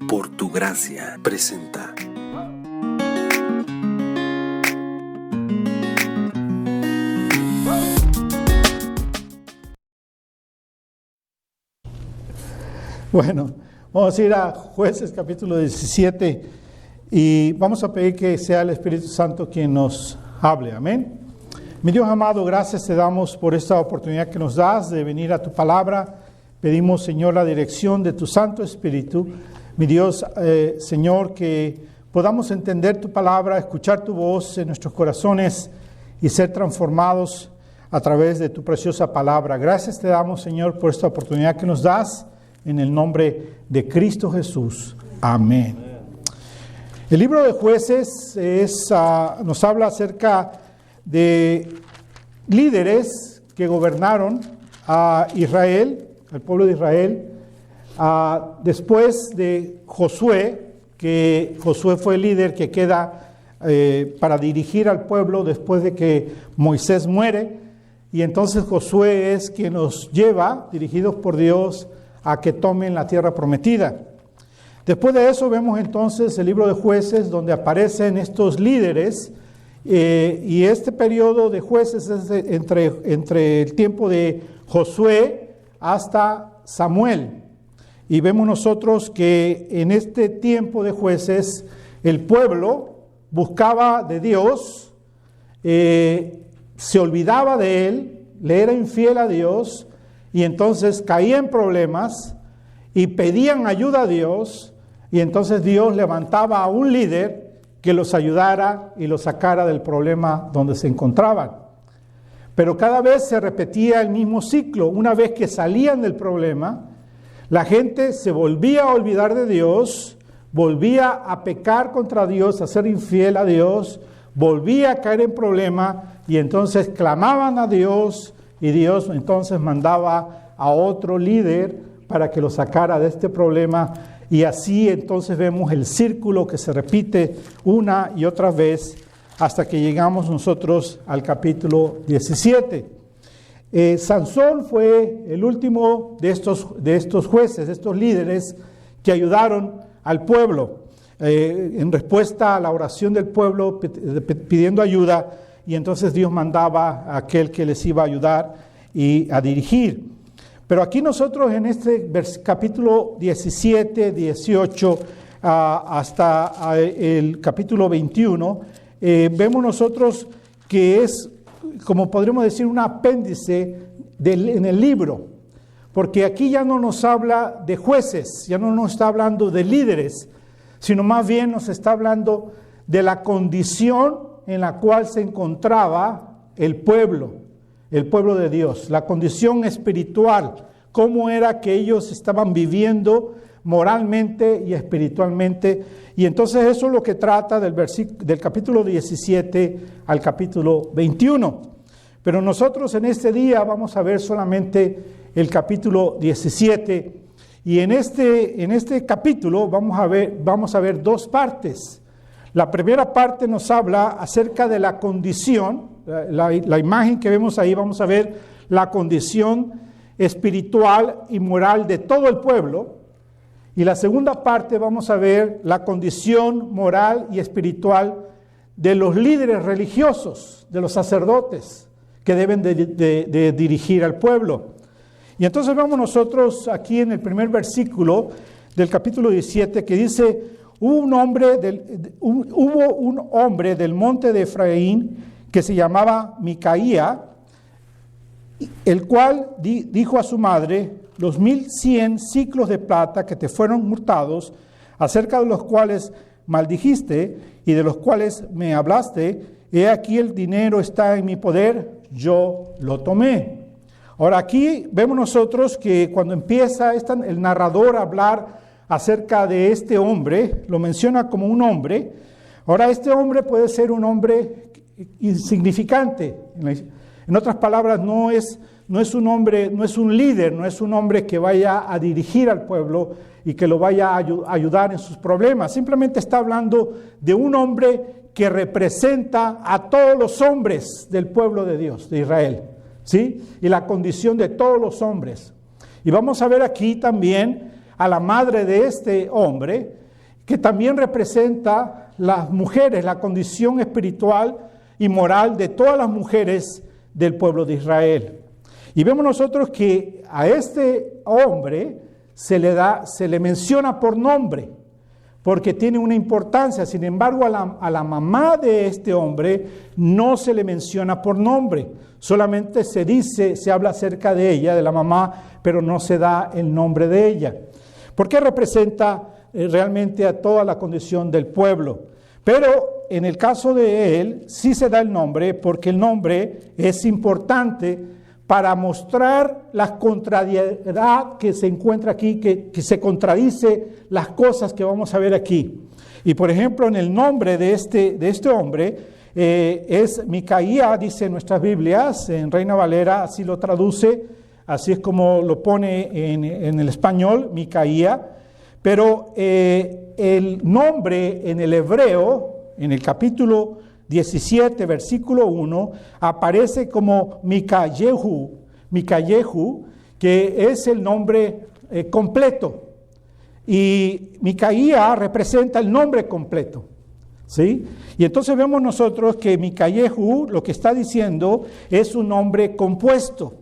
por tu gracia, presenta. Bueno, vamos a ir a Jueces capítulo 17 y vamos a pedir que sea el Espíritu Santo quien nos hable. Amén. Mi Dios amado, gracias te damos por esta oportunidad que nos das de venir a tu palabra. Pedimos, Señor, la dirección de tu Santo Espíritu. Mi Dios, Señor, que podamos entender tu palabra, escuchar tu voz en nuestros corazones y ser transformados a través de tu preciosa palabra. Gracias te damos, Señor, por esta oportunidad que nos das. En el nombre de Cristo Jesús. Amén. El libro de Jueces nos habla acerca de líderes que gobernaron a Israel, al pueblo de Israel, después de Josué, que Josué fue el líder que queda para dirigir al pueblo después de que Moisés muere, y entonces Josué es quien nos lleva, dirigidos por Dios, a que tomen la tierra prometida. Después de eso vemos entonces el libro de Jueces, donde aparecen estos líderes, y este periodo de Jueces es entre el tiempo de Josué hasta Samuel. Y vemos nosotros que en este tiempo de Jueces el pueblo buscaba de Dios, se olvidaba de Él, le era infiel a Dios, y entonces caía en problemas y pedían ayuda a Dios, y entonces Dios levantaba a un líder que los ayudara y los sacara del problema donde se encontraban. Pero cada vez se repetía el mismo ciclo. Una vez que salían del problema, la gente se volvía a olvidar de Dios, volvía a pecar contra Dios, a ser infiel a Dios, volvía a caer en problema, y entonces clamaban a Dios, y Dios entonces mandaba a otro líder para que lo sacara de este problema. Y así entonces vemos el círculo que se repite una y otra vez hasta que llegamos nosotros al capítulo 17. Sansón fue el último de estos jueces, de estos líderes que ayudaron al pueblo en respuesta a la oración del pueblo pidiendo ayuda. Y entonces Dios mandaba a aquel que les iba a ayudar y a dirigir. Pero aquí nosotros en este capítulo 17, 18 hasta el capítulo 21, vemos nosotros que es, como podríamos decir, un apéndice en el libro. Porque aquí ya no nos habla de jueces, ya no nos está hablando de líderes, sino más bien nos está hablando de la condición en la cual se encontraba el pueblo de Dios, la condición espiritual, cómo era que ellos estaban viviendo moralmente y espiritualmente. Y entonces eso es lo que trata del capítulo 17 al capítulo 21. Pero nosotros en este día vamos a ver solamente el capítulo 17, y en este capítulo vamos a ver dos partes. La primera parte nos habla acerca de la condición, la imagen que vemos ahí, vamos a ver la condición espiritual y moral de todo el pueblo. Y la segunda parte vamos a ver la condición moral y espiritual de los líderes religiosos, de los sacerdotes que deben de dirigir al pueblo. Y entonces vemos nosotros aquí en el primer versículo del capítulo 17 que dice: Hubo un hombre del monte de Efraín que se llamaba Micaía, el cual dijo a su madre: los 1100 siclos de plata que te fueron hurtados, acerca de los cuales maldijiste y de los cuales me hablaste, he aquí el dinero está en mi poder, yo lo tomé. Ahora aquí vemos nosotros que cuando empieza el narrador a hablar acerca de este hombre, lo menciona como un hombre. Ahora este hombre puede ser un hombre insignificante. En otras palabras, no es un hombre, no es un líder, no es un hombre que vaya a dirigir al pueblo y que lo vaya a ayudar en sus problemas. Simplemente está hablando de un hombre que representa a todos los hombres del pueblo de Dios, de Israel, ¿sí? Y la condición de todos los hombres. Y vamos a ver aquí también a la madre de este hombre, que también representa las mujeres, la condición espiritual y moral de todas las mujeres del pueblo de Israel. Y vemos nosotros que a este hombre se le menciona por nombre, porque tiene una importancia. Sin embargo, a la mamá de este hombre no se le menciona por nombre. Solamente se habla acerca de ella, de la mamá, pero no se da el nombre de ella. Porque representa realmente a toda la condición del pueblo. Pero en el caso de él, sí se da el nombre, porque el nombre es importante para mostrar la contrariedad que se encuentra aquí, que se contradice las cosas que vamos a ver aquí. Y por ejemplo, en el nombre de este hombre, es Micaía, dice en nuestras Biblias, en Reina Valera, así lo traduce, así es como lo pone en el español, Micaía. Pero el nombre en el hebreo, en el capítulo 17, versículo 1, aparece como Micayehu, que es el nombre completo. Y Micaía representa el nombre completo, ¿sí? Y entonces vemos nosotros que Micayehu lo que está diciendo es un nombre compuesto.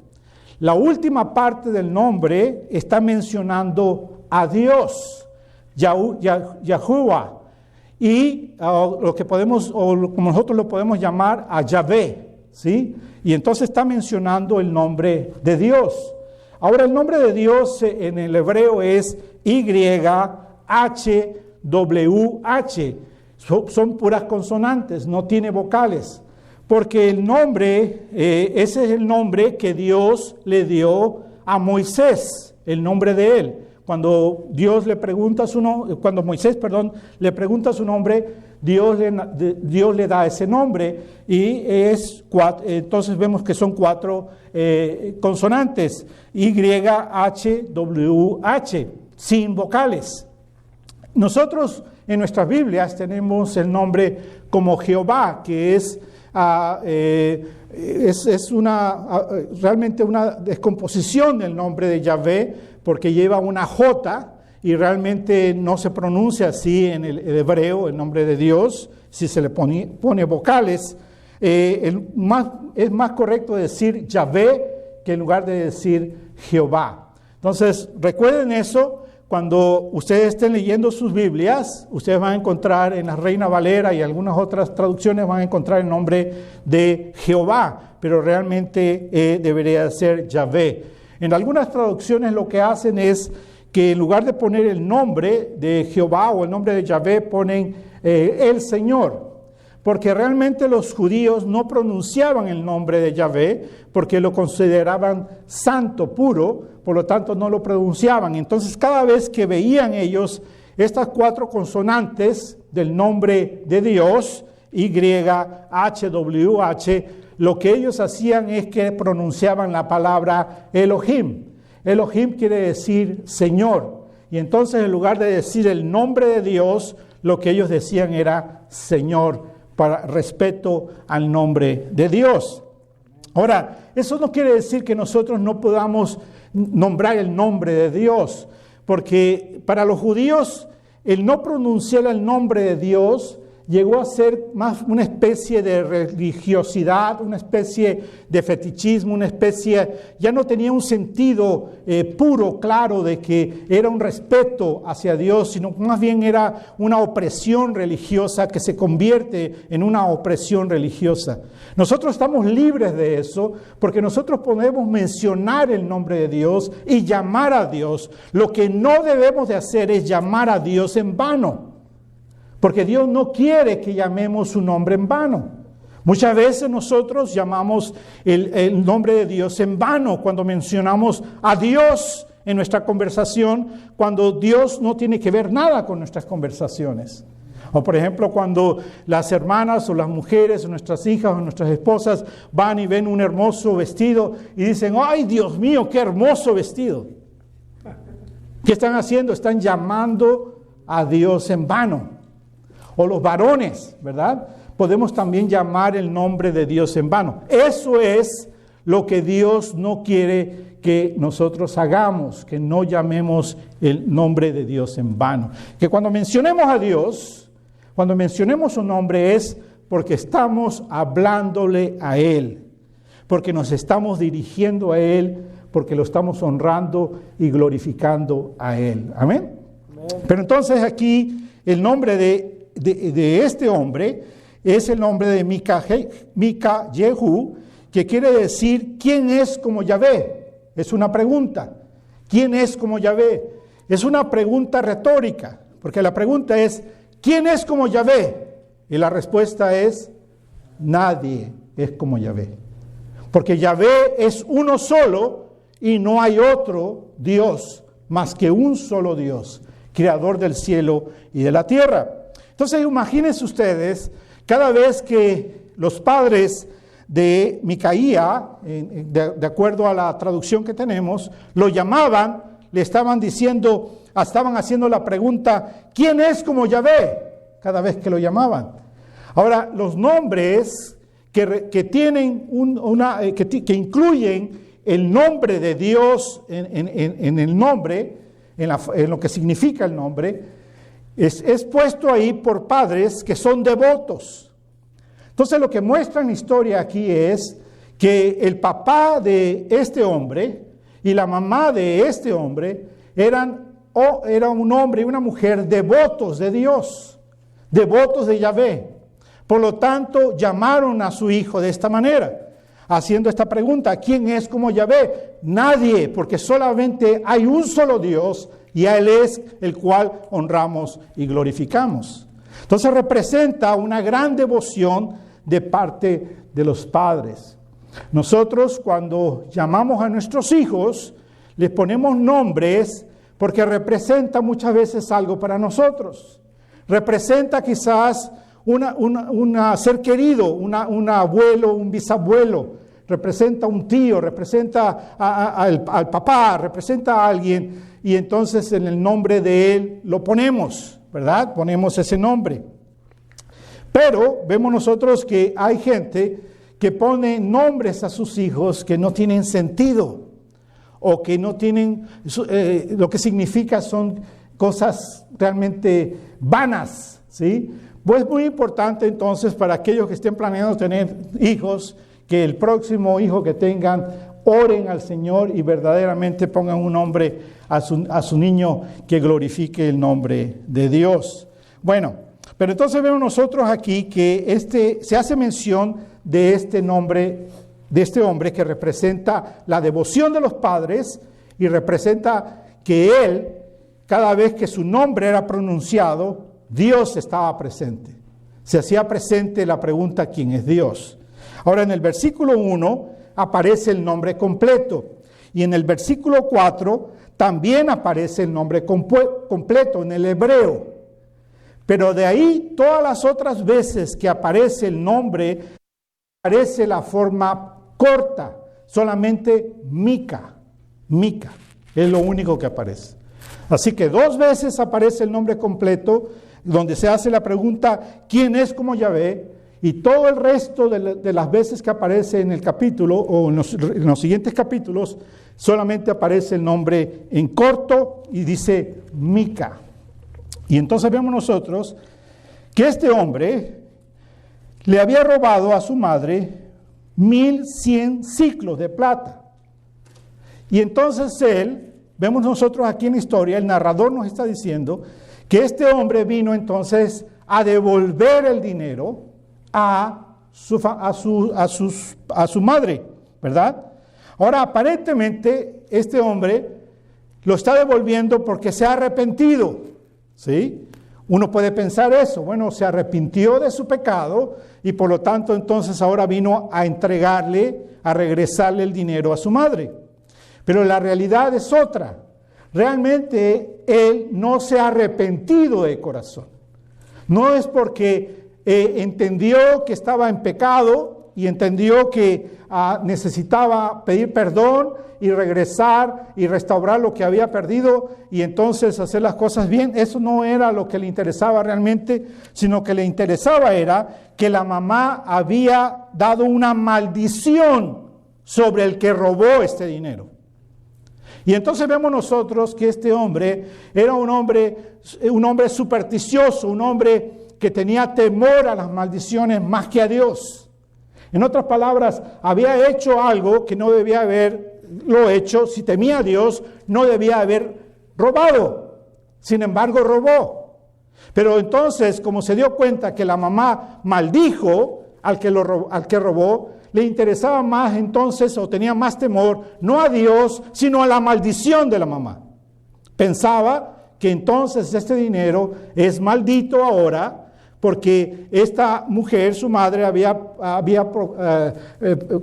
La última parte del nombre está mencionando a Dios, Yahuwah. Y lo que podemos, o como nosotros lo podemos llamar, a Yahvé, ¿sí? Y entonces está mencionando el nombre de Dios. Ahora, el nombre de Dios en el hebreo es YHWH. Son puras consonantes, no tiene vocales. Porque el nombre, ese es el nombre que Dios le dio a Moisés, el nombre de él. Cuando Moisés le pregunta su nombre, Dios le da ese nombre y entonces vemos que son 4 consonantes, YHWH, sin vocales. Nosotros en nuestras Biblias tenemos el nombre como Jehová, que es realmente una descomposición del nombre de Yahvé, porque lleva una J y realmente no se pronuncia así en el hebreo, el nombre de Dios, si se le pone vocales. Es más correcto decir Yahvé que en lugar de decir Jehová. Entonces, recuerden eso. Cuando ustedes estén leyendo sus Biblias, ustedes van a encontrar en la Reina Valera y algunas otras traducciones van a encontrar el nombre de Jehová, pero realmente debería ser Yahvé. En algunas traducciones lo que hacen es que en lugar de poner el nombre de Jehová o el nombre de Yahvé, ponen el Señor. Porque realmente los judíos no pronunciaban el nombre de Yahvé porque lo consideraban santo, puro, por lo tanto no lo pronunciaban. Entonces cada vez que veían ellos estas 4 consonantes del nombre de Dios, YHWH, lo que ellos hacían es que pronunciaban la palabra Elohim. Elohim quiere decir Señor. Y entonces en lugar de decir el nombre de Dios, lo que ellos decían era Señor, para respeto al nombre de Dios. Ahora, eso no quiere decir que nosotros no podamos nombrar el nombre de Dios, porque para los judíos el no pronunciar el nombre de Dios llegó a ser más una especie de religiosidad, una especie de fetichismo, ya no tenía un sentido puro, claro, de que era un respeto hacia Dios, sino más bien era una opresión religiosa que se convierte en una opresión religiosa. Nosotros estamos libres de eso porque nosotros podemos mencionar el nombre de Dios y llamar a Dios. Lo que no debemos de hacer es llamar a Dios en vano. Porque Dios no quiere que llamemos su nombre en vano. Muchas veces nosotros llamamos el nombre de Dios en vano cuando mencionamos a Dios en nuestra conversación, cuando Dios no tiene que ver nada con nuestras conversaciones. O por ejemplo, cuando las hermanas o las mujeres o nuestras hijas o nuestras esposas van y ven un hermoso vestido y dicen, ¡ay, Dios mío, qué hermoso vestido! ¿Qué están haciendo? Están llamando a Dios en vano. O los varones, ¿verdad? Podemos también llamar el nombre de Dios en vano. Eso es lo que Dios no quiere que nosotros hagamos, que no llamemos el nombre de Dios en vano. Que cuando mencionemos a Dios, cuando mencionemos su nombre es porque estamos hablándole a Él, porque nos estamos dirigiendo a Él, porque lo estamos honrando y glorificando a Él. Amén. Pero entonces aquí el nombre de este hombre es el nombre de Mika-Yehu, que quiere decir ¿quién es como Yahvé? Es una pregunta. ¿Quién es como Yahvé? Es una pregunta retórica, porque la pregunta es ¿quién es como Yahvé? Y la respuesta es nadie es como Yahvé. Porque Yahvé es uno solo y no hay otro Dios más que un solo Dios, creador del cielo y de la tierra. Entonces imagínense ustedes, cada vez que los padres de Micaía, de acuerdo a la traducción que tenemos, lo llamaban, le estaban diciendo, estaban haciendo la pregunta, ¿quién es como Yahvé? Cada vez que lo llamaban. Ahora, los nombres que tienen que incluyen el nombre de Dios en el nombre, en lo que significa el nombre, es puesto ahí por padres que son devotos. Entonces lo que muestra en la historia aquí es que el papá de este hombre y la mamá de este hombre era un hombre y una mujer devotos de Dios, devotos de Yahvé. Por lo tanto, llamaron a su hijo de esta manera, haciendo esta pregunta, ¿quién es como Yahvé? Nadie, porque solamente hay un solo Dios y a Él es el cual honramos y glorificamos. Entonces representa una gran devoción de parte de los padres. Nosotros cuando llamamos a nuestros hijos, les ponemos nombres porque representa muchas veces algo para nosotros. Representa quizás un ser querido, un abuelo, un bisabuelo, representa un tío, representa al papá, representa a alguien, y entonces en el nombre de él lo ponemos, ¿verdad? Ponemos ese nombre. Pero vemos nosotros que hay gente que pone nombres a sus hijos que no tienen sentido, o que no tienen, lo que significa son cosas realmente vanas, ¿sí? Pues es muy importante entonces para aquellos que estén planeando tener hijos, que el próximo hijo que tengan, oren al Señor y verdaderamente pongan un nombre a su niño que glorifique el nombre de Dios. Bueno, pero entonces vemos nosotros aquí que se hace mención de este nombre, de este hombre que representa la devoción de los padres y representa que él, cada vez que su nombre era pronunciado, Dios estaba presente. Se hacía presente la pregunta, ¿quién es Dios? Ahora en el versículo 1 aparece el nombre completo y en el versículo 4 también aparece el nombre completo en el hebreo. Pero de ahí todas las otras veces que aparece el nombre, aparece la forma corta, solamente Mica, es lo único que aparece. Así que 2 veces aparece el nombre completo, donde se hace la pregunta, ¿quién es como Yahvé? Y todo el resto de las veces que aparece en el capítulo, o en los siguientes capítulos, solamente aparece el nombre en corto y dice Mica. Y entonces vemos nosotros que este hombre le había robado a su madre 1,100 siclos de plata. Y entonces vemos nosotros aquí en la historia, el narrador nos está diciendo que este hombre vino entonces a devolver el dinero a su madre, ¿verdad? Ahora, aparentemente, este hombre lo está devolviendo porque se ha arrepentido. ¿Sí? Uno puede pensar eso, bueno, se arrepintió de su pecado y por lo tanto entonces ahora vino a entregarle, a regresarle el dinero a su madre. Pero la realidad es otra. Realmente él no se ha arrepentido de corazón. No es porque entendió que estaba en pecado y entendió que necesitaba pedir perdón y regresar y restaurar lo que había perdido y entonces hacer las cosas bien. Eso no era lo que le interesaba realmente, sino que le interesaba era que la mamá había dado una maldición sobre el que robó este dinero. Y entonces vemos nosotros que este hombre era un hombre supersticioso, un hombre que tenía temor a las maldiciones más que a Dios. En otras palabras, había hecho algo que no debía haberlo hecho. Si temía a Dios, no debía haber robado. Sin embargo, robó. Pero entonces, como se dio cuenta que la mamá maldijo al que robó, le interesaba más entonces, o tenía más temor, no a Dios, sino a la maldición de la mamá. Pensaba que entonces este dinero es maldito ahora, porque esta mujer, su madre, había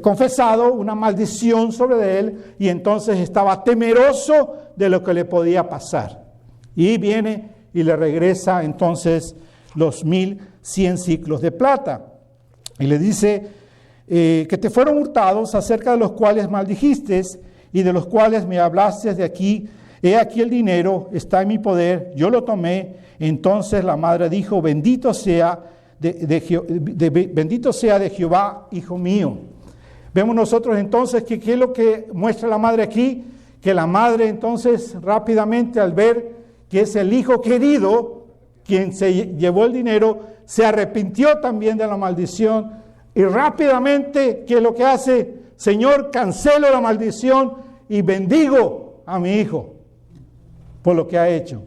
confesado una maldición sobre él, y entonces estaba temeroso de lo que le podía pasar. Y viene y le regresa entonces los 1,100 siclos de plata. Y le dice que te fueron hurtados, acerca de los cuales maldijiste y de los cuales me hablaste de aquí. He aquí el dinero, está en mi poder, yo lo tomé. Entonces la madre dijo, bendito sea bendito sea de Jehová, hijo mío. Vemos nosotros entonces que ¿qué es lo que muestra la madre aquí? Que la madre entonces rápidamente, al ver que es el hijo querido quien se llevó el dinero, se arrepintió también de la maldición y rápidamente, ¿qué es lo que hace? Señor, cancelo la maldición y bendigo a mi hijo por lo que ha hecho.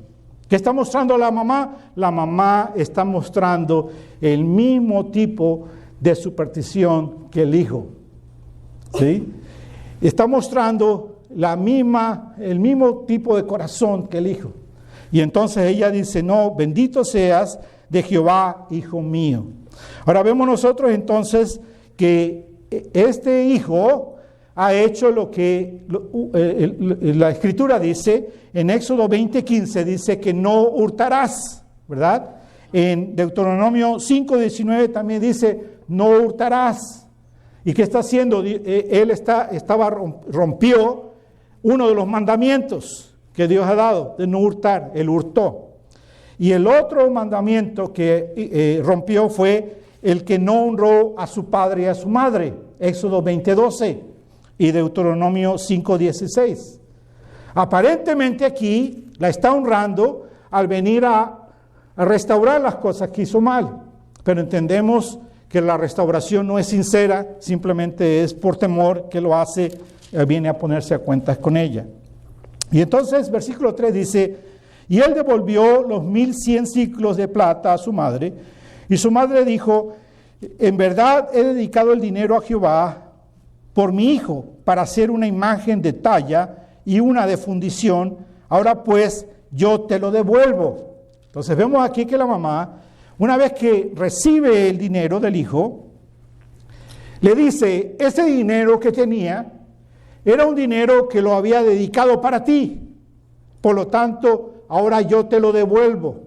¿Qué está mostrando la mamá? La mamá está mostrando el mismo tipo de superstición que el hijo. ¿Sí? Está mostrando el mismo tipo de corazón que el hijo. Y entonces ella dice, no, bendito seas de Jehová, hijo mío. Ahora vemos nosotros entonces que este hijo ha hecho lo que la Escritura dice, en Éxodo 20:15 dice que no hurtarás, ¿verdad? En Deuteronomio 5:19 también dice, no hurtarás. ¿Y qué está haciendo? Él rompió uno de los mandamientos que Dios ha dado, de no hurtar, él hurtó. Y el otro mandamiento que rompió fue el que no honró a su padre y a su madre, Éxodo 20:12 y Deuteronomio 5:16. Aparentemente aquí la está honrando al venir a restaurar las cosas que hizo mal, pero entendemos que la restauración no es sincera, simplemente es por temor que lo hace, viene a ponerse a cuentas con ella. Y entonces, versículo 3 dice, y él devolvió los 1,100 siclos de plata a su madre, y su madre dijo, en verdad he dedicado el dinero a Jehová por mi hijo, para hacer una imagen de talla y una de fundición, ahora pues yo te lo devuelvo. Entonces vemos aquí que la mamá, una vez que recibe el dinero del hijo, le dice, ese dinero que tenía era un dinero que lo había dedicado para ti, por lo tanto, ahora yo te lo devuelvo.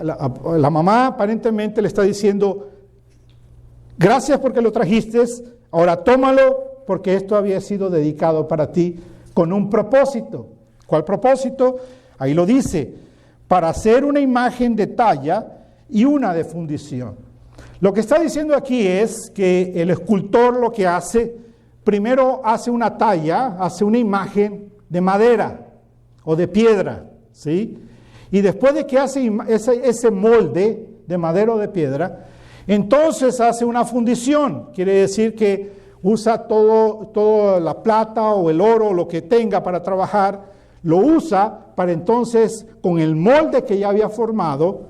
La mamá aparentemente le está diciendo, gracias porque lo trajiste, ahora tómalo porque esto había sido dedicado para ti con un propósito. ¿Cuál propósito? Ahí lo dice, para hacer una imagen de talla y una de fundición. Lo que está diciendo aquí es que el escultor lo que hace, primero hace una talla, hace una imagen de madera o de piedra, ¿sí? Y después de que hace ese molde de madera o de piedra, entonces hace una fundición. Quiere decir que usa toda la plata o el oro o lo que tenga para trabajar, lo usa para entonces, con el molde que ya había formado,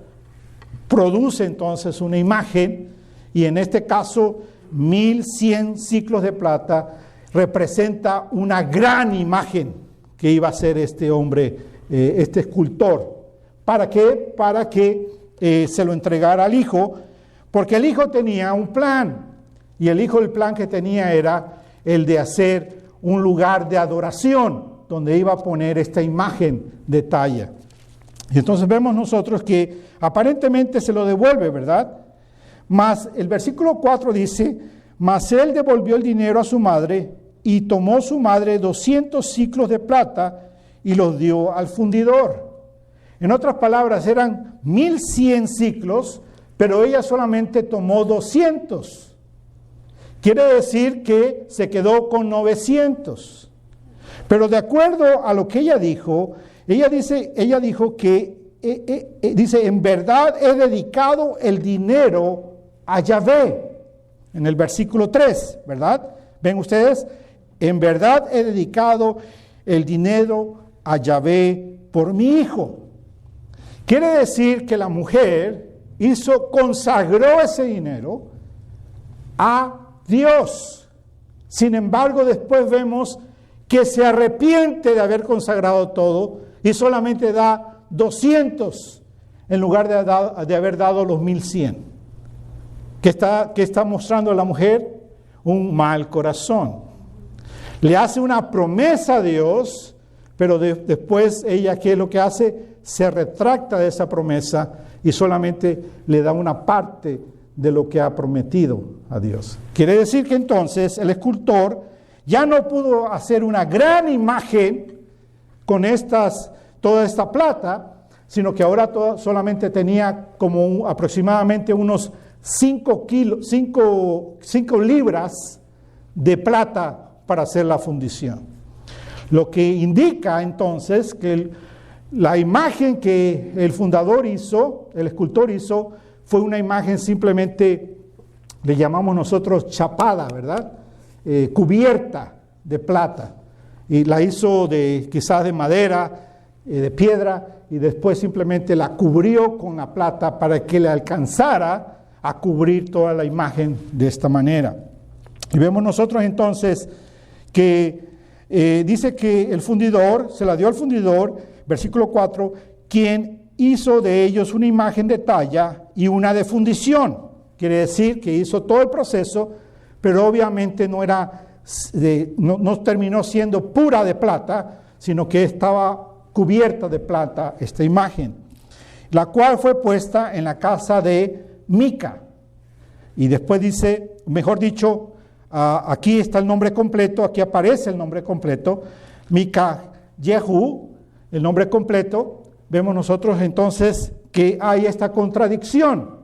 produce entonces una imagen, y en este caso 1,100 siclos de plata representa una gran imagen que iba a hacer este hombre, este escultor. ¿Para qué? Para que se lo entregara al hijo, porque el hijo tenía un plan, y el plan que tenía era el de hacer un lugar de adoración, donde iba a poner esta imagen de talla. Y entonces vemos nosotros que aparentemente se lo devuelve, ¿verdad? Mas el versículo 4 dice, mas él devolvió el dinero a su madre, y tomó su madre 200 siclos de plata y los dio al fundidor. En otras palabras, eran 1,100 siclos, pero ella solamente tomó 200. Quiere decir que se quedó con 900. Pero de acuerdo a lo que ella dijo dijo que, dice, en verdad he dedicado el dinero a Yahvé. En el versículo 3, ¿verdad? ¿Ven ustedes? En verdad he dedicado el dinero a Yahvé por mi hijo. Quiere decir que la mujer consagró ese dinero a Dios. Sin embargo, después vemos que se arrepiente de haber consagrado todo y solamente da 200 en lugar de haber dado los 1100. ¿Qué está mostrando a la mujer? Un mal corazón. Le hace una promesa a Dios, pero después ella, ¿qué es lo que hace? Se retracta de esa promesa y solamente le da una parte de lo que ha prometido a Dios. Quiere decir que entonces el escultor ya no pudo hacer una gran imagen con toda esta plata, sino que ahora solamente tenía como aproximadamente unos 5 libras de plata para hacer la fundición. Lo que indica entonces que la imagen que el escultor hizo, fue una imagen simplemente, le llamamos nosotros chapada, ¿verdad? Cubierta de plata. Y la hizo quizás de madera, de piedra, y después simplemente la cubrió con la plata para que le alcanzara a cubrir toda la imagen de esta manera. Y vemos nosotros entonces que dice que el fundidor, se la dio al fundidor, versículo 4, quien hizo de ellos una imagen de talla y una de fundición. Quiere decir que hizo todo el proceso, pero obviamente no terminó siendo pura de plata, sino que estaba cubierta de plata esta imagen, la cual fue puesta en la casa de Mica. Y después dice, mejor dicho, aquí está el nombre completo, aquí aparece el nombre completo, Mica Jehu, el nombre completo. Vemos nosotros entonces que hay esta contradicción,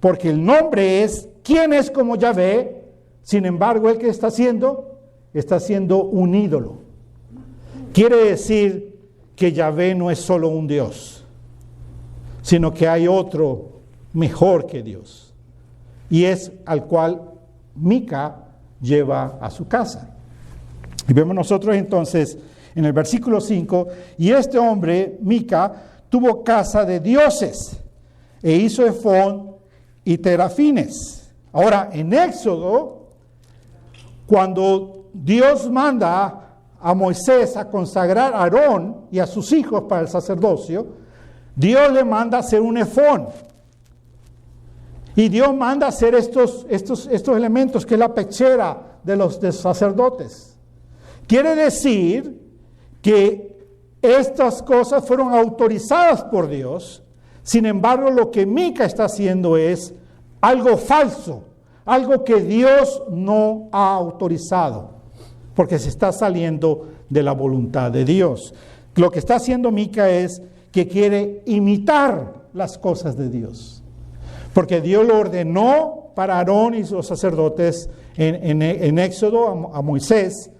porque el nombre es, ¿quién es como Yahvé? Sin embargo, ¿el que está haciendo? Está haciendo un ídolo. Quiere decir que Yahvé no es solo un Dios, sino que hay otro mejor que Dios, y es al cual Mica lleva a su casa. Y vemos nosotros entonces en el versículo 5, y este hombre, Mica, tuvo casa de dioses, e hizo efón y terafines. Ahora, en Éxodo, cuando Dios manda a Moisés a consagrar a Aarón y a sus hijos para el sacerdocio, Dios le manda a hacer un efón. Y Dios manda a hacer estos elementos, que es la pechera de los sacerdotes. Quiere decir que estas cosas fueron autorizadas por Dios. Sin embargo, lo que Mica está haciendo es algo falso, algo que Dios no ha autorizado, porque se está saliendo de la voluntad de Dios. Lo que está haciendo Mica es que quiere imitar las cosas de Dios, porque Dios lo ordenó para Aarón y los sacerdotes en Éxodo a Moisés,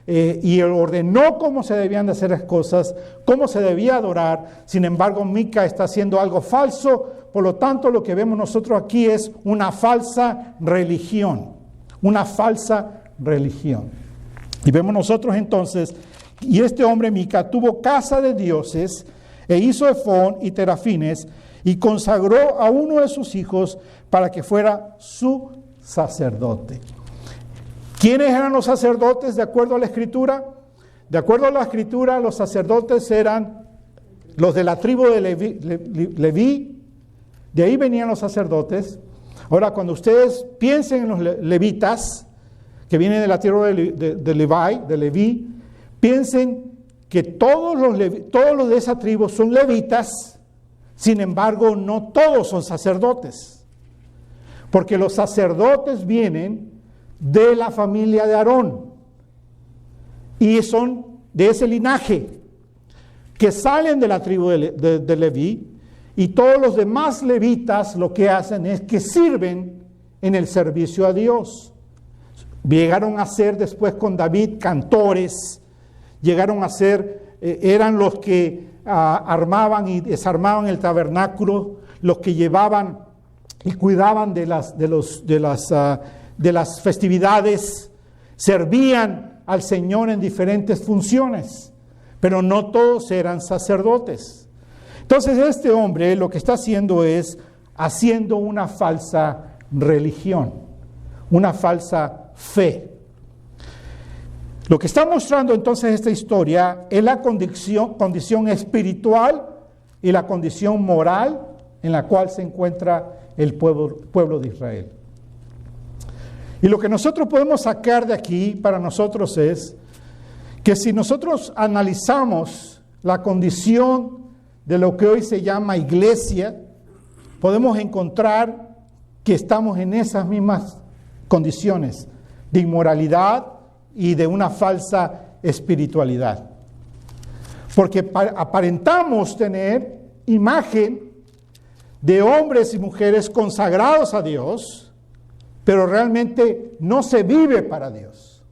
y él ordenó cómo se debían de hacer las cosas, cómo se debía adorar. Sin embargo, Mica está haciendo algo falso. Por lo tanto, lo que vemos nosotros aquí es una falsa religión, una falsa religión. Y vemos nosotros entonces, y este hombre Mica tuvo casa de dioses, e hizo efón y terafines, y consagró a uno de sus hijos para que fuera su sacerdote. ¿Quiénes eran los sacerdotes de acuerdo a la Escritura? De acuerdo a la Escritura, los sacerdotes eran los de la tribu de Leví. De ahí venían los sacerdotes. Ahora, cuando ustedes piensen en los levitas, que vienen de la tribu de Leví, piensen que todos los de esa tribu son levitas. Sin embargo, no todos son sacerdotes, porque los sacerdotes vienen de la familia de Aarón y son de ese linaje que salen de la tribu de Leví, y todos los demás levitas lo que hacen es que sirven en el servicio a Dios. Llegaron a ser después con David cantores, llegaron a ser, eran los que armaban y desarmaban el tabernáculo, los que llevaban y cuidaban de las festividades, servían al Señor en diferentes funciones, pero no todos eran sacerdotes. Entonces este hombre lo que está haciendo es haciendo una falsa religión, una falsa fe. Lo que está mostrando entonces esta historia es la condición espiritual y la condición moral en la cual se encuentra el pueblo de Israel. Y lo que nosotros podemos sacar de aquí para nosotros es que si nosotros analizamos la condición de lo que hoy se llama iglesia, podemos encontrar que estamos en esas mismas condiciones de inmoralidad y de una falsa espiritualidad. Porque aparentamos tener imagen de hombres y mujeres consagrados a Dios, pero realmente no se vive para Dios,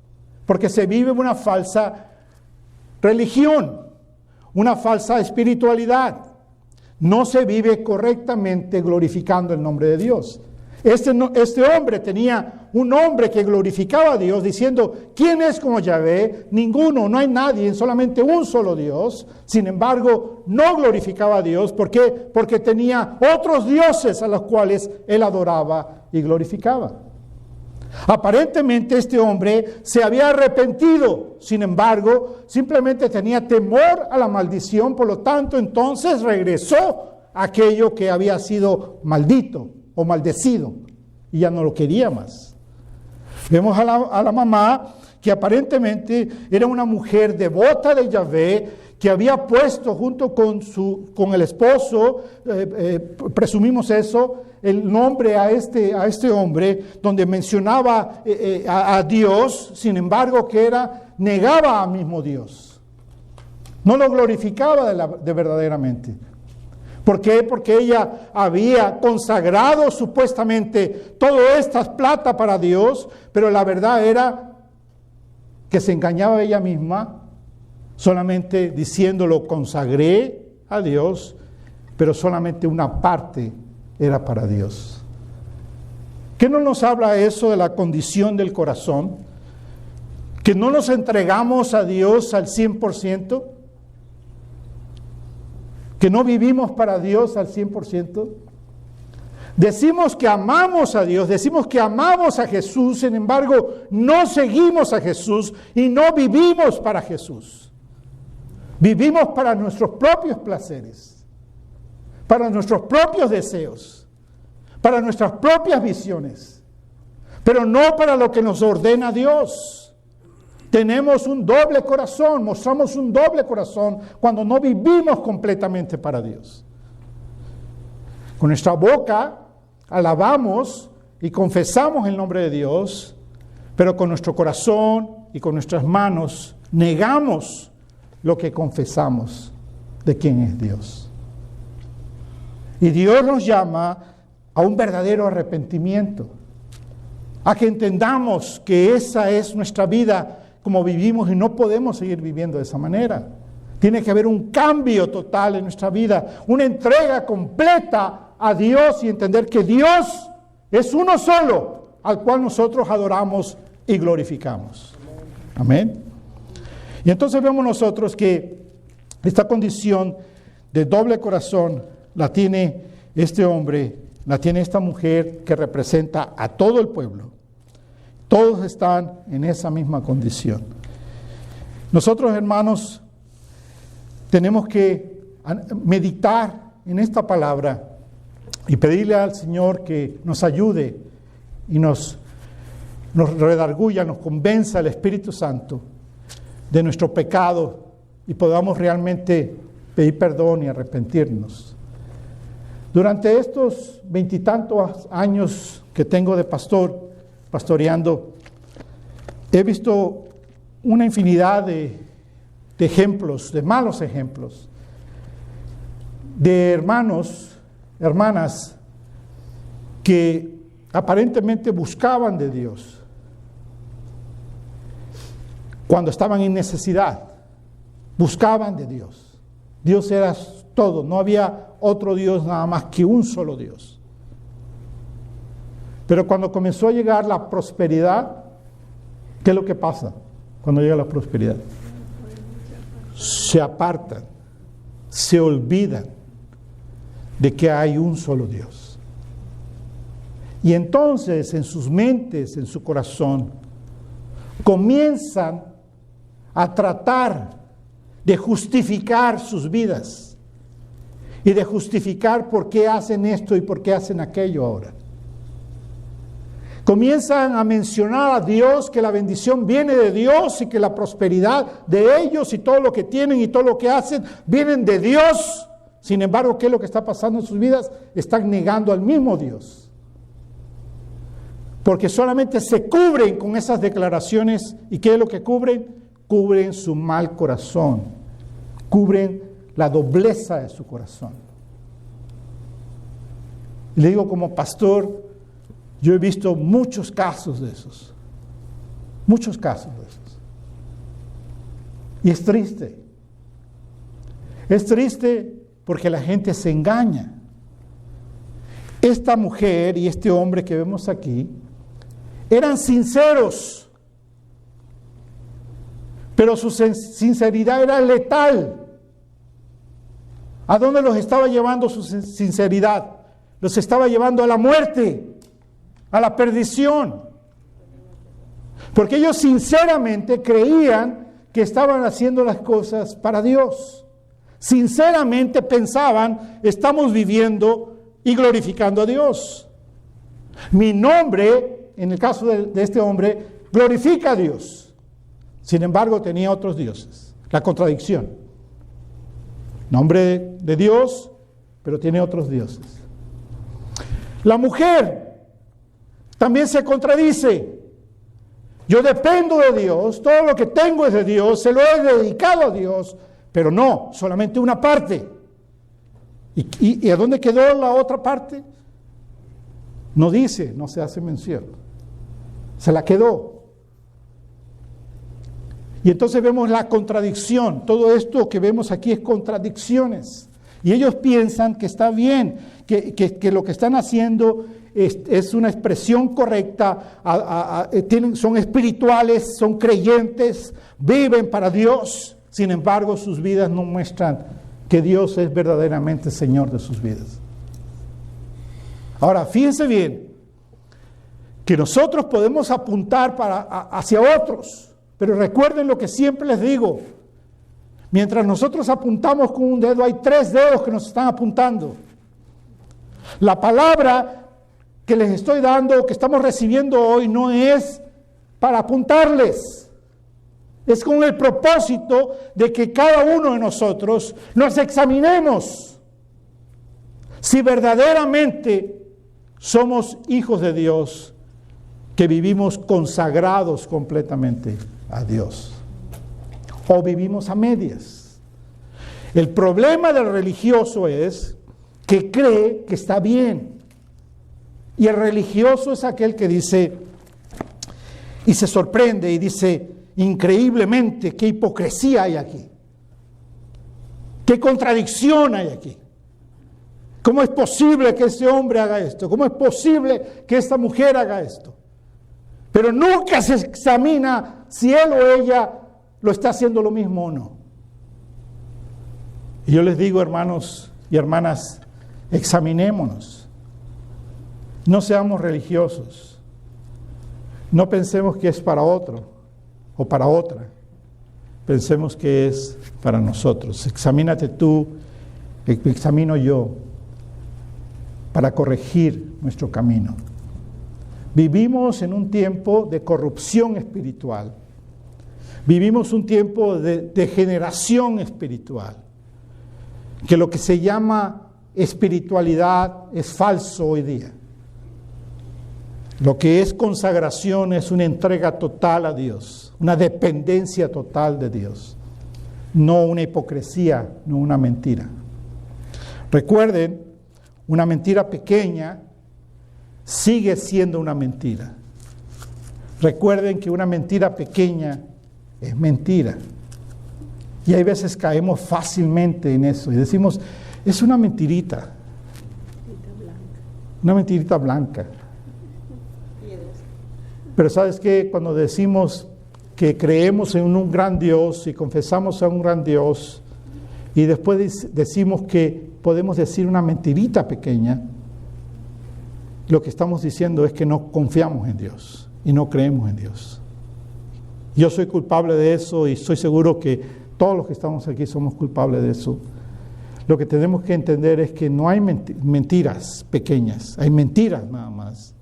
porque se vive una falsa religión, una falsa espiritualidad. No se vive correctamente glorificando el nombre de Dios. Este hombre tenía un nombre que glorificaba a Dios, diciendo, ¿quién es como Yahvé? Ninguno, no hay nadie, solamente un solo Dios. Sin embargo, no glorificaba a Dios. ¿Por qué? Porque tenía otros dioses a los cuales él adoraba y glorificaba. Aparentemente este hombre se había arrepentido, sin embargo, simplemente tenía temor a la maldición, por lo tanto, entonces regresó a aquello que había sido maldito o maldecido, y ya no lo quería más. Vemos a la mamá, que aparentemente era una mujer devota de Yahvé, que había puesto junto con el esposo, presumimos eso, el nombre a este hombre, donde mencionaba a Dios, sin embargo que negaba al mismo Dios. No lo glorificaba de verdaderamente. ¿Por qué? Porque ella había consagrado supuestamente todas estas plata para Dios, pero la verdad era que se engañaba a ella misma, solamente diciéndolo consagré a Dios, pero solamente una parte era para Dios. ¿Qué no nos habla eso de la condición del corazón? ¿Que no nos entregamos a Dios al 100%? ¿Que no vivimos para Dios al 100%? Decimos que amamos a Dios, decimos que amamos a Jesús, sin embargo, no seguimos a Jesús y no vivimos para Jesús. Vivimos para nuestros propios placeres, para nuestros propios deseos, para nuestras propias visiones, pero no para lo que nos ordena Dios. Tenemos un doble corazón, mostramos un doble corazón cuando no vivimos completamente para Dios. Con nuestra boca alabamos y confesamos el nombre de Dios, pero con nuestro corazón y con nuestras manos negamos lo que confesamos de quién es Dios. Y Dios nos llama a un verdadero arrepentimiento, a que entendamos que esa es nuestra vida como vivimos y no podemos seguir viviendo de esa manera. Tiene que haber un cambio total en nuestra vida, una entrega completa a Dios y entender que Dios es uno solo, al cual nosotros adoramos y glorificamos. Amén. Y entonces vemos nosotros que esta condición de doble corazón la tiene este hombre, la tiene esta mujer que representa a todo el pueblo. Todos están en esa misma condición. Nosotros, hermanos, tenemos que meditar en esta palabra y pedirle al Señor que nos ayude y nos redarguya, nos convenza el Espíritu Santo de nuestro pecado y podamos realmente pedir perdón y arrepentirnos. Durante estos 20 y tantos años que tengo de pastoreando, he visto una infinidad de ejemplos, de malos ejemplos, de hermanos, hermanas que aparentemente buscaban de Dios cuando estaban en necesidad, buscaban de Dios. Dios era todo, no había otro Dios nada más que un solo Dios. Pero cuando comenzó a llegar la prosperidad, ¿qué es lo que pasa cuando llega la prosperidad? Se apartan, se olvidan de que hay un solo Dios. Y entonces en sus mentes, en su corazón, comienzan a tratar de justificar sus vidas y de justificar por qué hacen esto y por qué hacen aquello ahora. Comienzan a mencionar a Dios, que la bendición viene de Dios y que la prosperidad de ellos y todo lo que tienen y todo lo que hacen vienen de Dios. Sin embargo, ¿qué es lo que está pasando en sus vidas? Están negando al mismo Dios. Porque solamente se cubren con esas declaraciones. ¿Y qué es lo que cubren? Cubren su mal corazón. Cubren la dobleza de su corazón. Y le digo como pastor, yo he visto muchos casos de esos. Muchos casos de esos. Y es triste. Es triste porque la gente se engaña. Esta mujer y este hombre que vemos aquí eran sinceros, pero su sinceridad era letal. ¿A dónde los estaba llevando su sinceridad? Los estaba llevando a la muerte, a la perdición. Porque ellos sinceramente creían que estaban haciendo las cosas para Dios. Sinceramente pensaban, estamos viviendo y glorificando a Dios. Mi nombre, en el caso de este hombre, glorifica a Dios. Sin embargo, tenía otros dioses. La contradicción. Nombre de Dios, pero tiene otros dioses. La mujer también se contradice. Yo dependo de Dios, todo lo que tengo es de Dios, se lo he dedicado a Dios, pero no, solamente una parte. ¿Y a dónde quedó la otra parte? No dice, no se hace mención. Se la quedó. Y entonces vemos la contradicción. Todo esto que vemos aquí es contradicciones. Y ellos piensan que está bien, que lo que están haciendo es una expresión correcta, son espirituales, son creyentes, viven para Dios. Sin embargo, sus vidas no muestran que Dios es verdaderamente Señor de sus vidas. Ahora, fíjense bien, que nosotros podemos apuntar hacia otros, pero recuerden lo que siempre les digo, mientras nosotros apuntamos con un dedo, hay 3 dedos que nos están apuntando. La palabra que les estoy dando, que estamos recibiendo hoy, no es para apuntarles. Es con el propósito de que cada uno de nosotros nos examinemos si verdaderamente somos hijos de Dios, que vivimos consagrados completamente a Dios, o vivimos a medias. El problema del religioso es que cree que está bien. Y el religioso es aquel que dice, y se sorprende y dice, increíblemente, qué hipocresía hay aquí. Qué contradicción hay aquí. ¿Cómo es posible que este hombre haga esto? ¿Cómo es posible que esta mujer haga esto? Pero nunca se examina si él o ella lo está haciendo lo mismo o no. Y yo les digo, hermanos y hermanas, examinémonos. No seamos religiosos. No pensemos que es para otro o para otra. Pensemos que es para nosotros. Examínate tú, me examino yo, para corregir nuestro camino. Vivimos en un tiempo de corrupción espiritual. Vivimos un tiempo de degeneración espiritual. Que lo que se llama espiritualidad es falso hoy día. Lo que es consagración es una entrega total a Dios, una dependencia total de Dios, no una hipocresía, no una mentira. Recuerden, una mentira pequeña sigue siendo una mentira. Recuerden que una mentira pequeña es mentira. Y hay veces caemos fácilmente en eso y decimos, es una mentirita. Una mentirita blanca. Pero ¿sabes qué? Cuando decimos que creemos en un gran Dios y confesamos a un gran Dios y después decimos que podemos decir una mentirita pequeña, lo que estamos diciendo es que no confiamos en Dios y no creemos en Dios. Yo soy culpable de eso y estoy seguro que todos los que estamos aquí somos culpables de eso. Lo que tenemos que entender es que no hay mentiras pequeñas, hay mentiras nada más.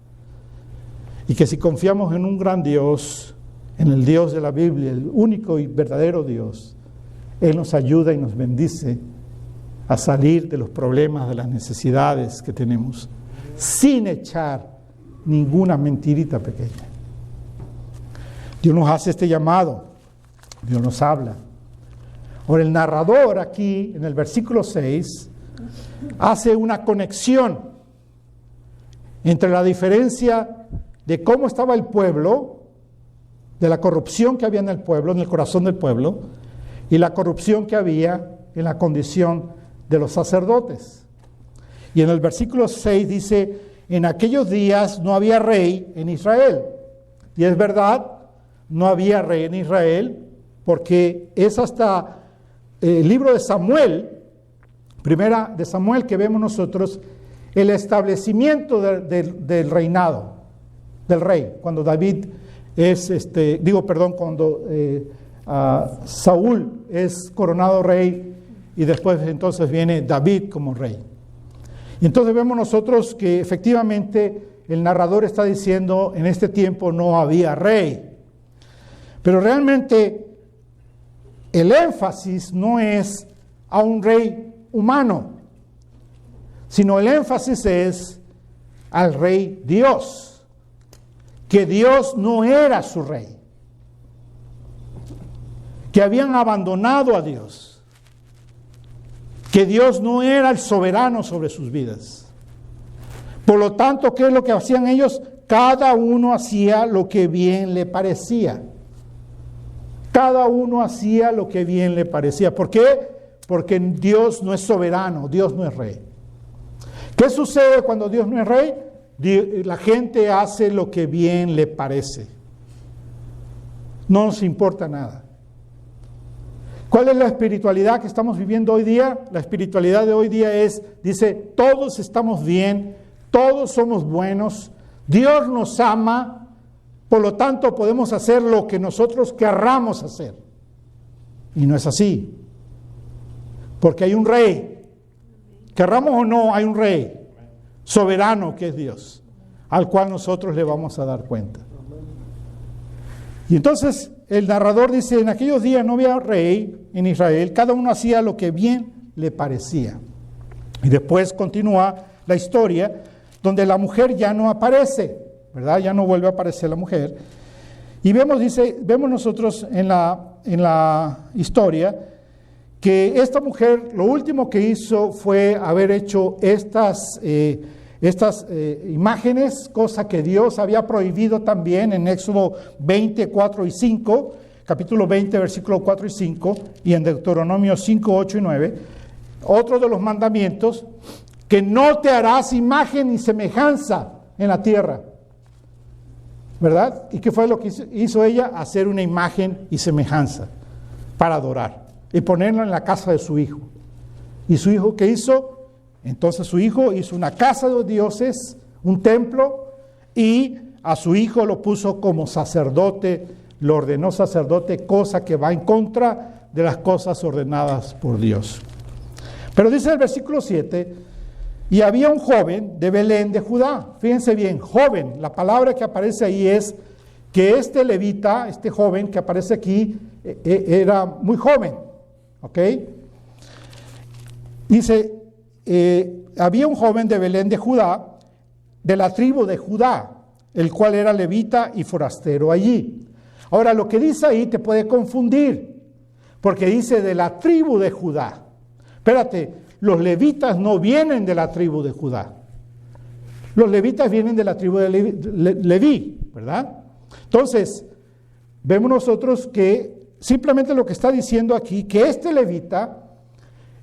Y que si confiamos en un gran Dios, en el Dios de la Biblia, el único y verdadero Dios, Él nos ayuda y nos bendice a salir de los problemas, de las necesidades que tenemos, sin echar ninguna mentirita pequeña. Dios nos hace este llamado, Dios nos habla. Ahora el narrador aquí, en el versículo 6, hace una conexión entre la diferencia de cómo estaba el pueblo, de la corrupción que había en el pueblo, en el corazón del pueblo, y la corrupción que había en la condición de los sacerdotes. Y en el versículo 6 dice, en aquellos días no había rey en Israel. Y es verdad, no había rey en Israel, porque es hasta el libro de Samuel, primera de Samuel, que vemos nosotros el establecimiento del reinado, del rey, cuando David es, cuando Saúl es coronado rey y después entonces viene David como rey. Y entonces vemos nosotros que efectivamente el narrador está diciendo en este tiempo no había rey. Pero realmente el énfasis no es a un rey humano, sino el énfasis es al rey Dios, que Dios no era su rey, que habían abandonado a Dios, que Dios no era el soberano sobre sus vidas. Por lo tanto, ¿qué es lo que hacían ellos? Cada uno hacía lo que bien le parecía. Cada uno hacía lo que bien le parecía. ¿Por qué? Porque Dios no es soberano, Dios no es rey. ¿Qué sucede cuando Dios no es rey? La gente hace lo que bien le parece. No nos importa nada. ¿Cuál es la espiritualidad que estamos viviendo hoy día? La espiritualidad de hoy día dice, todos estamos bien, todos somos buenos, Dios nos ama, por lo tanto podemos hacer lo que nosotros querramos hacer. Y no es así. Porque hay un rey. Querramos o no, hay un rey soberano que es Dios, al cual nosotros le vamos a dar cuenta. Y entonces el narrador dice, en aquellos días no había rey en Israel, cada uno hacía lo que bien le parecía. Y después continúa la historia donde la mujer ya no aparece, ¿verdad? Ya no vuelve a aparecer la mujer. Y vemos nosotros en la historia que esta mujer lo último que hizo fue haber hecho estas imágenes, cosa que Dios había prohibido también en Éxodo 20, 4 y 5, capítulo 20, versículos 4 y 5, y en Deuteronomio 5, 8 y 9, otro de los mandamientos, que no te harás imagen ni semejanza en la tierra, ¿verdad? ¿Y qué fue lo que hizo ella? Hacer una imagen y semejanza para adorar y ponerla en la casa de su hijo. ¿Y su hijo qué hizo? Entonces su hijo hizo una casa de dioses, un templo, y a su hijo lo puso como sacerdote, lo ordenó sacerdote, cosa que va en contra de las cosas ordenadas por Dios. Pero dice el versículo 7, y había un joven de Belén de Judá. Fíjense bien, joven, la palabra que aparece ahí es que este levita, este joven que aparece aquí, era muy joven, ¿ok? Dice, había un joven de Belén de Judá, de la tribu de Judá, el cual era levita y forastero allí. Ahora, lo que dice ahí te puede confundir, porque dice de la tribu de Judá. Espérate, los levitas no vienen de la tribu de Judá. Los levitas vienen de la tribu de Leví, ¿verdad? Entonces, vemos nosotros que simplemente lo que está diciendo aquí, que este levita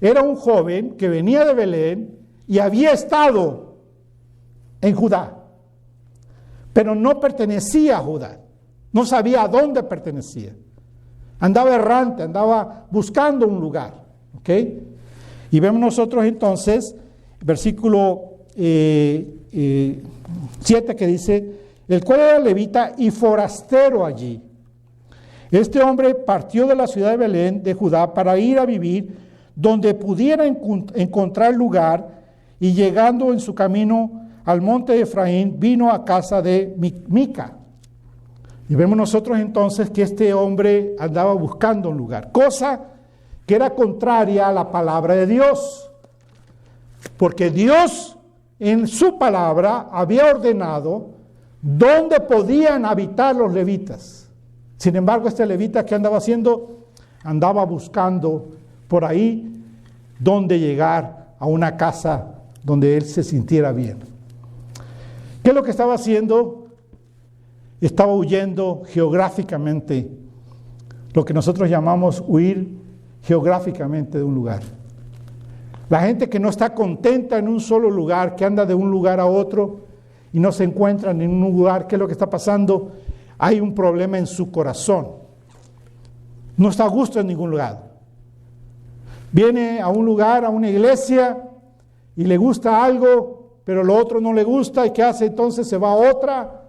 era un joven que venía de Belén y había estado en Judá, pero no pertenecía a Judá, no sabía a dónde pertenecía. Andaba errante, andaba buscando un lugar. ¿Ok? Y vemos nosotros entonces, versículo 7 que dice, el cual era levita y forastero allí. Este hombre partió de la ciudad de Belén, de Judá, para ir a vivir donde pudiera encontrar lugar, y llegando en su camino al monte de Efraín, vino a casa de Mica. Y vemos nosotros entonces que este hombre andaba buscando un lugar, cosa que era contraria a la palabra de Dios, porque Dios en su palabra había ordenado dónde podían habitar los levitas. Sin embargo, este levita, ¿qué andaba haciendo? Andaba buscando por ahí dónde llegar a una casa donde él se sintiera bien. ¿Qué es lo que estaba haciendo? Estaba huyendo geográficamente, lo que nosotros llamamos huir geográficamente de un lugar. La gente que no está contenta en un solo lugar, que anda de un lugar a otro y no se encuentran en un lugar, ¿qué es lo que está pasando? Hay un problema en su corazón. No está a gusto en ningún lugar. Viene a un lugar, a una iglesia, y le gusta algo, pero lo otro no le gusta, ¿y qué hace? Entonces se va a otra,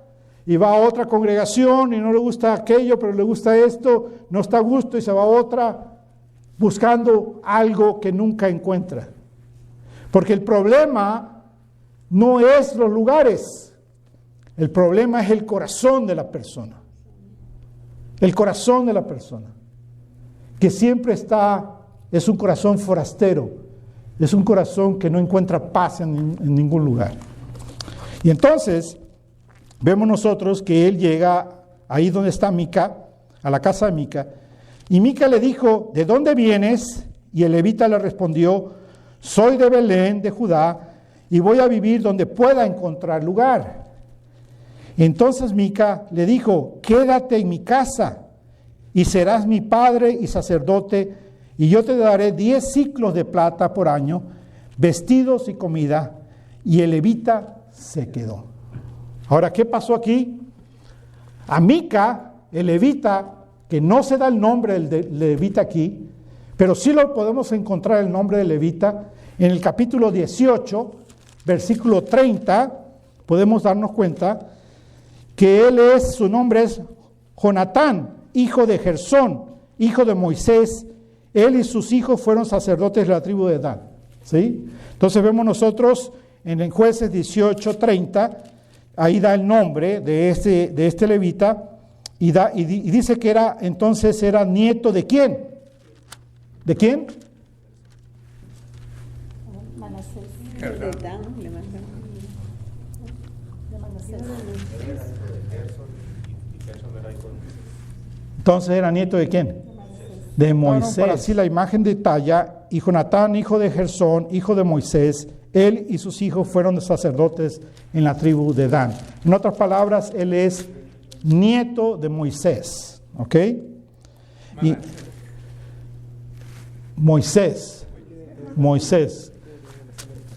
y va a otra congregación, y no le gusta aquello, pero le gusta esto, no está a gusto, y se va a otra, buscando algo que nunca encuentra. Porque el problema no es los lugares, el problema es el corazón de la persona. El corazón de la persona, que siempre es un corazón forastero, es un corazón que no encuentra paz en ningún lugar. Y entonces vemos nosotros que él llega ahí donde está Mica, a la casa de Mica, y Mica le dijo, ¿de dónde vienes? Y el levita le respondió, soy de Belén, de Judá, y voy a vivir donde pueda encontrar lugar. Entonces Mica le dijo, quédate en mi casa, y serás mi padre y sacerdote, y yo te daré 10 ciclos de plata por año, vestidos y comida. Y el levita se quedó. Ahora, ¿qué pasó aquí? A Mica, el levita, que no se da el nombre del levita aquí, pero sí lo podemos encontrar el nombre del levita en el capítulo 18, versículo 30, podemos darnos cuenta que su nombre es Jonatán, hijo de Gersón, hijo de Moisés. Él y sus hijos fueron sacerdotes de la tribu de Dan. ¿Sí? Entonces vemos nosotros en Jueces 18, 30, ahí da el nombre de este levita, y dice que era nieto de ¿quién? ¿De quién? Manasés. Entonces era nieto de ¿quién? De Moisés. Para así la imagen detalla, y Jonatán, hijo de Gersón, hijo de Moisés, él y sus hijos fueron sacerdotes en la tribu de Dan. En otras palabras, él es nieto de Moisés. ¿Ok? Y Moisés.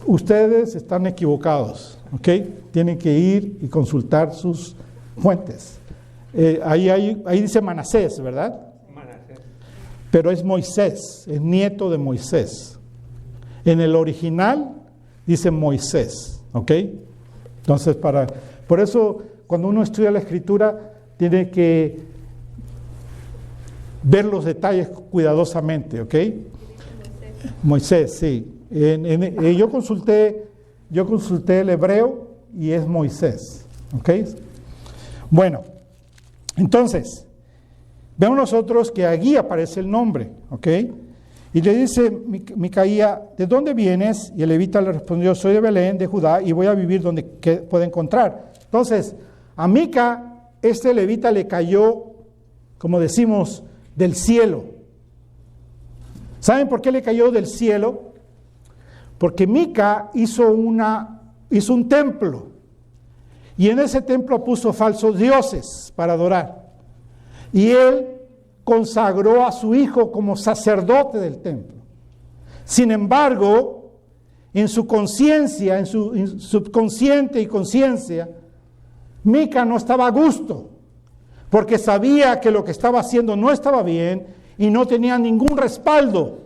Ustedes están equivocados. ¿Ok? Tienen que ir y consultar sus fuentes. Ahí dice Manasés, ¿verdad? Pero es Moisés, es nieto de Moisés. En el original dice Moisés, ¿ok? Entonces, por eso cuando uno estudia la Escritura tiene que ver los detalles cuidadosamente, ¿ok? Moisés, sí. Yo consulté el hebreo y es Moisés, ¿ok? Bueno, entonces vemos nosotros que allí aparece el nombre, ¿ok? Y le dice Micaía, ¿de dónde vienes? Y el levita le respondió, soy de Belén, de Judá, y voy a vivir donde pueda encontrar. Entonces, a Mica, este levita le cayó, como decimos, del cielo. ¿Saben por qué le cayó del cielo? Porque Mica hizo un templo, y en ese templo puso falsos dioses para adorar. Y él, consagró a su hijo como sacerdote del templo. Sin embargo, en su conciencia, en su subconsciente y conciencia, Mica no estaba a gusto, porque sabía que lo que estaba haciendo no estaba bien y no tenía ningún respaldo,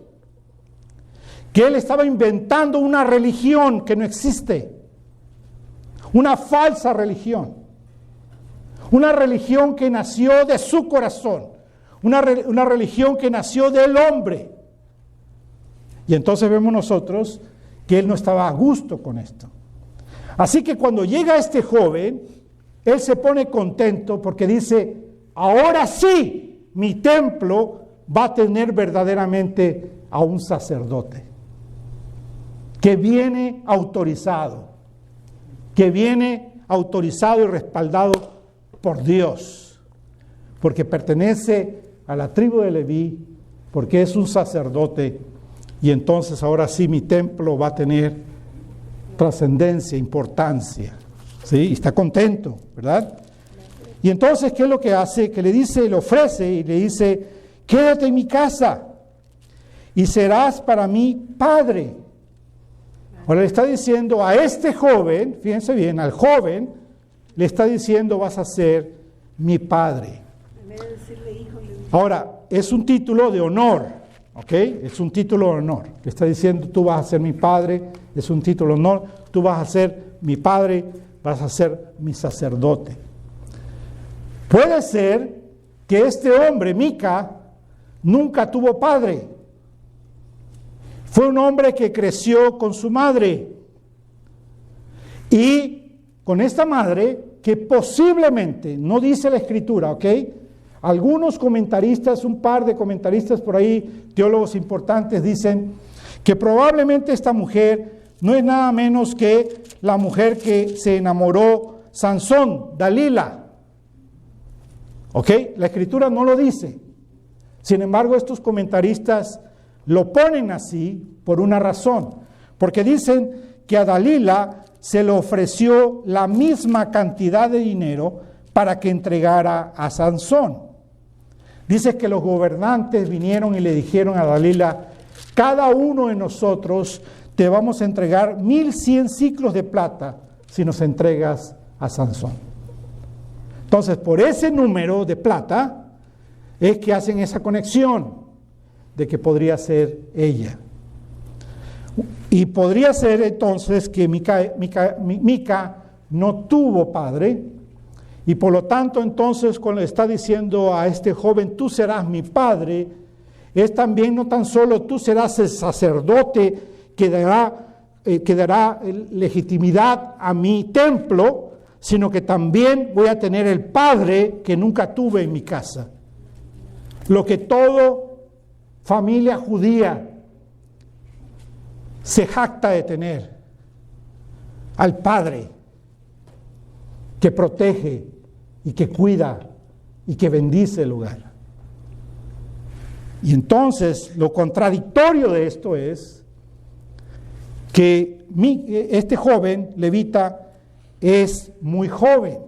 que él estaba inventando una religión que no existe, una falsa religión, una religión que nació de su corazón, una religión que nació del hombre. Y entonces vemos nosotros que él no estaba a gusto con esto. Así que cuando llega este joven, él se pone contento porque dice, ahora sí, mi templo va a tener verdaderamente a un sacerdote que viene autorizado y respaldado por Dios, porque pertenece a la tribu de Leví, porque es un sacerdote, y entonces ahora sí mi templo va a tener trascendencia, importancia, ¿sí? Y está contento, ¿verdad? Y entonces, ¿qué es lo que hace? Que le dice, le ofrece y le dice, quédate en mi casa y serás para mí padre. Ahora le está diciendo a este joven, fíjense bien, al joven, le está diciendo, vas a ser mi padre. Ahora, es un título de honor, ¿ok? Es un título de honor. Le está diciendo, tú vas a ser mi padre, es un título de honor, tú vas a ser mi padre, vas a ser mi sacerdote. Puede ser que este hombre, Mica, nunca tuvo padre. Fue un hombre que creció con su madre y con esta madre que posiblemente, no dice la escritura, ¿ok? Algunos comentaristas, un par de comentaristas por ahí, teólogos importantes, dicen que probablemente esta mujer no es nada menos que la mujer que se enamoró Sansón, Dalila. ¿Ok? La escritura no lo dice. Sin embargo, estos comentaristas lo ponen así por una razón, porque dicen que a Dalila se le ofreció la misma cantidad de dinero para que entregara a Sansón. Dice que los gobernantes vinieron y le dijeron a Dalila, cada uno de nosotros te vamos a entregar 1100 ciclos de plata si nos entregas a Sansón. Entonces, por ese número de plata es que hacen esa conexión de que podría ser ella. Y podría ser entonces que Mica no tuvo padre, y por lo tanto entonces cuando le está diciendo a este joven, tú serás mi padre, es también no tan solo tú serás el sacerdote que dará legitimidad a mi templo, sino que también voy a tener el padre que nunca tuve en mi casa. Lo que toda familia judía se jacta de tener, al padre que protege y que cuida y que bendice el hogar. Y entonces lo contradictorio de esto es que este joven levita es muy joven,